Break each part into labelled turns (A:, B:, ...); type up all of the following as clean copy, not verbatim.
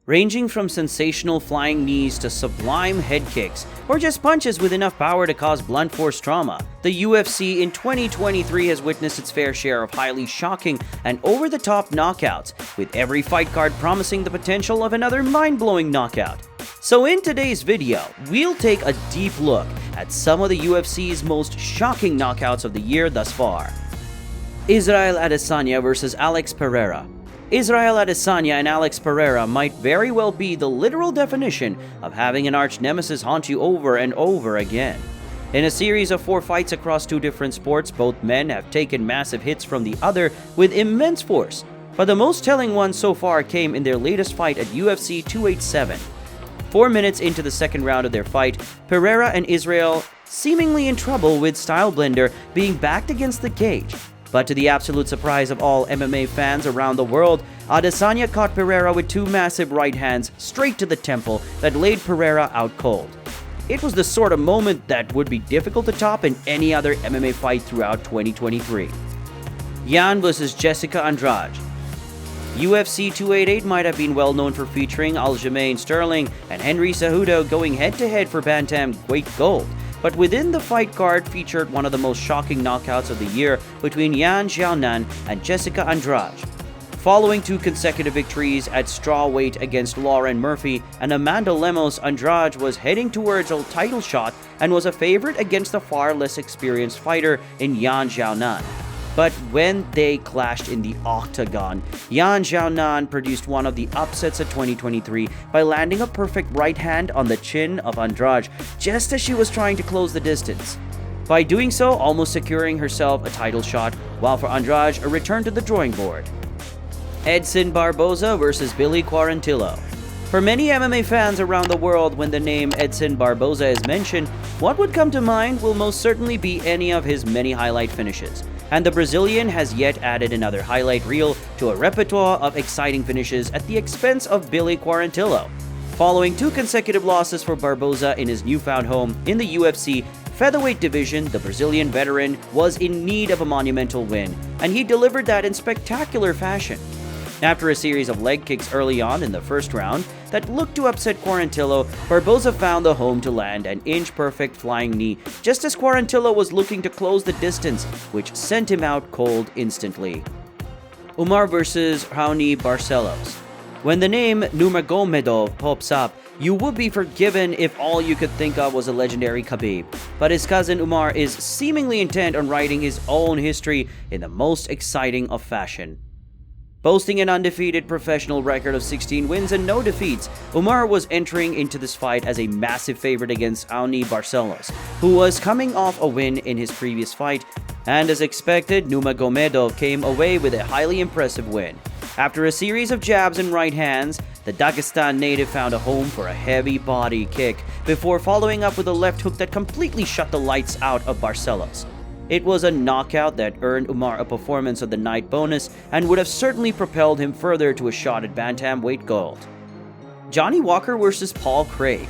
A: ranging from sensational flying knees to sublime head kicks, or just punches with enough power to cause blunt force trauma. The UFC in 2023 has witnessed its fair share of highly shocking and over-the-top knockouts, with every fight card promising the potential of another mind-blowing knockout. So in today's video, we'll take a deep look at some of the UFC's most shocking knockouts of the year thus far. Israel Adesanya vs. Alex Pereira. Israel Adesanya and Alex Pereira might very well be the literal definition of having an arch-nemesis haunt you over and over again. In a series of 4 fights across 2 different sports, both men have taken massive hits from the other with immense force, but the most telling one so far came in their latest fight at UFC 287. 4 minutes into the second round of their fight, Pereira and Israel seemingly in trouble with Style Blender being backed against the cage. But to the absolute surprise of all MMA fans around the world, Adesanya caught Pereira with 2 massive right hands straight to the temple that laid Pereira out cold. It was the sort of moment that would be difficult to top in any other MMA fight throughout 2023. Yan vs. Jessica Andrade. UFC 288 might have been well known for featuring Aljamain Sterling and Henry Cejudo going head-to-head for bantamweight gold, but within the fight card featured one of the most shocking knockouts of the year between Yan Xiaonan and Jessica Andrade. Following 2 consecutive victories at strawweight against Lauren Murphy and Amanda Lemos, Andrade was heading towards a title shot and was a favorite against the far less experienced fighter in Yan Xiaonan. But when they clashed in the octagon, Yan Xiaonan produced one of the upsets of 2023 by landing a perfect right hand on the chin of Andrade just as she was trying to close the distance. By doing so, almost securing herself a title shot, while for Andrade, a return to the drawing board. Edson Barboza vs. Billy Quarantillo. For many MMA fans around the world, when the name Edson Barboza is mentioned, what would come to mind will most certainly be any of his many highlight finishes. And the Brazilian has yet added another highlight reel to a repertoire of exciting finishes at the expense of Billy Quarantillo. Following 2 consecutive losses for Barboza in his newfound home in the UFC featherweight division, the Brazilian veteran was in need of a monumental win, and he delivered that in spectacular fashion. After a series of leg kicks early on in the first round that looked to upset Quarantillo, Barboza found the home to land an inch-perfect flying knee just as Quarantillo was looking to close the distance, which sent him out cold instantly. Umar vs. Raoni Barcelos. When the name Magomedov pops up, you would be forgiven if all you could think of was a legendary Khabib, but his cousin Umar is seemingly intent on writing his own history in the most exciting of fashion. Boasting an undefeated professional record of 16 wins and no defeats, Umar was entering into this fight as a massive favorite against Raoni Barcelos, who was coming off a win in his previous fight, and as expected, Magomedov came away with a highly impressive win. After a series of jabs and right hands, the Dagestan native found a home for a heavy body kick before following up with a left hook that completely shut the lights out of Barcelos. It was a knockout that earned Umar a Performance of the Night bonus and would have certainly propelled him further to a shot at bantamweight gold. Johnny Walker vs. Paul Craig.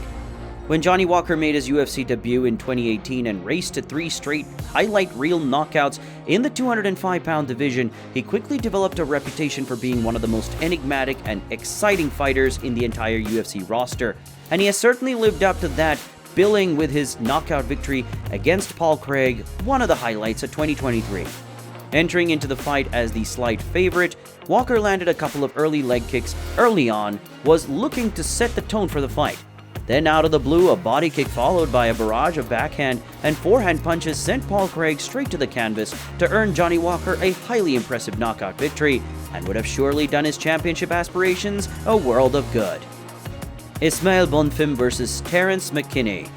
A: When Johnny Walker made his UFC debut in 2018 and raced to 3 straight highlight reel knockouts in the 205-pound division, he quickly developed a reputation for being one of the most enigmatic and exciting fighters in the entire UFC roster, and he has certainly lived up to that, billing with his knockout victory against Paul Craig, one of the highlights of 2023. Entering into the fight as the slight favorite, Walker landed a couple of early leg kicks early on, was looking to set the tone for the fight. Then out of the blue, a body kick followed by a barrage of backhand and forehand punches sent Paul Craig straight to the canvas to earn Johnny Walker a highly impressive knockout victory, and would have surely done his championship aspirations a world of good. Ismail Bonfim vs. Terence McKinney.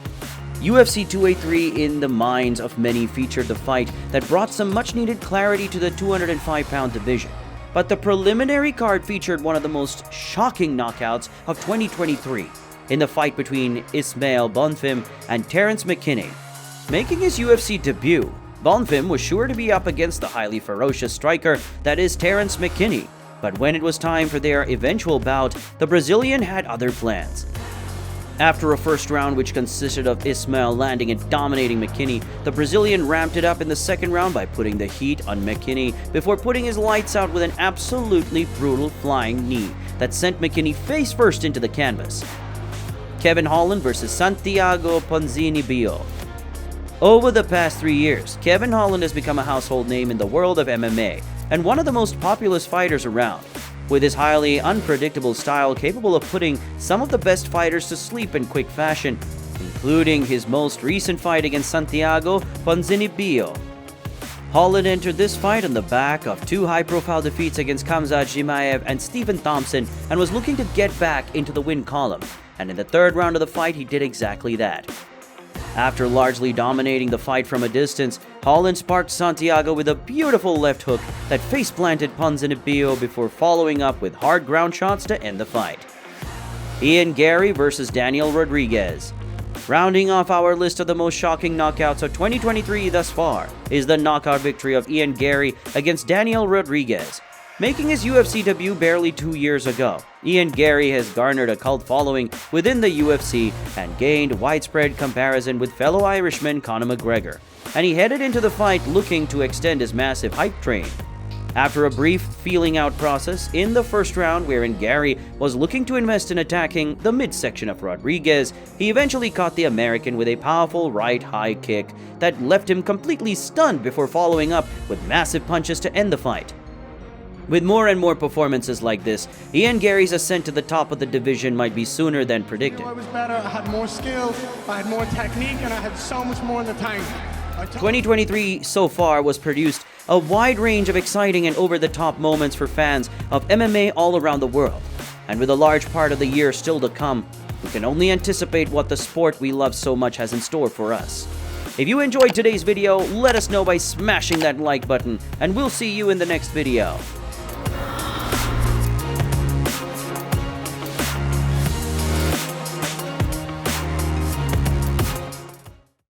A: UFC 283 in the minds of many featured the fight that brought some much-needed clarity to the 205-pound division. But the preliminary card featured one of the most shocking knockouts of 2023 in the fight between Ismail Bonfim and Terence McKinney. Making his UFC debut, Bonfim was sure to be up against the highly ferocious striker that is Terence McKinney, but when it was time for their eventual bout, the Brazilian had other plans. After a first round which consisted of Ismail landing and dominating McKinney, the Brazilian ramped it up in the second round by putting the heat on McKinney before putting his lights out with an absolutely brutal flying knee that sent McKinney face first into the canvas. Kevin Holland versus Santiago Ponzinibio. Over the past 3 years, Kevin Holland has become a household name in the world of MMA and one of the most populous fighters around. With his highly unpredictable style capable of putting some of the best fighters to sleep in quick fashion, including his most recent fight against Santiago Ponzinibio. Holland entered this fight on the back of 2 high-profile defeats against Khamzat Chimaev and Stephen Thompson and was looking to get back into the win column, and in the third round of the fight he did exactly that. After largely dominating the fight from a distance, Holland sparked Santiago with a beautiful left hook that face-planted Ponzinibio before following up with hard ground shots to end the fight. Ian Garry versus Daniel Rodriguez. Rounding off our list of the most shocking knockouts of 2023 thus far is the knockout victory of Ian Garry against Daniel Rodriguez. Making his UFC debut barely 2 years ago, Ian Garry has garnered a cult following within the UFC and gained widespread comparison with fellow Irishman Conor McGregor, and he headed into the fight looking to extend his massive hype train. After a brief feeling-out process in the first round wherein Garry was looking to invest in attacking the midsection of Rodriguez, he eventually caught the American with a powerful right high kick that left him completely stunned before following up with massive punches to end the fight. With more and more performances like this, Ian Garry's ascent to the top of the division might be sooner than predicted.
B: I was better, I had more skill, I had more technique, and I had so much more in the tank.
A: 2023 so far was produced a wide range of exciting and over-the-top moments for fans of MMA all around the world. And with a large part of the year still to come, we can only anticipate what the sport we love so much has in store for us. If you enjoyed today's video, let us know by smashing that like button, and we'll see you in the next video.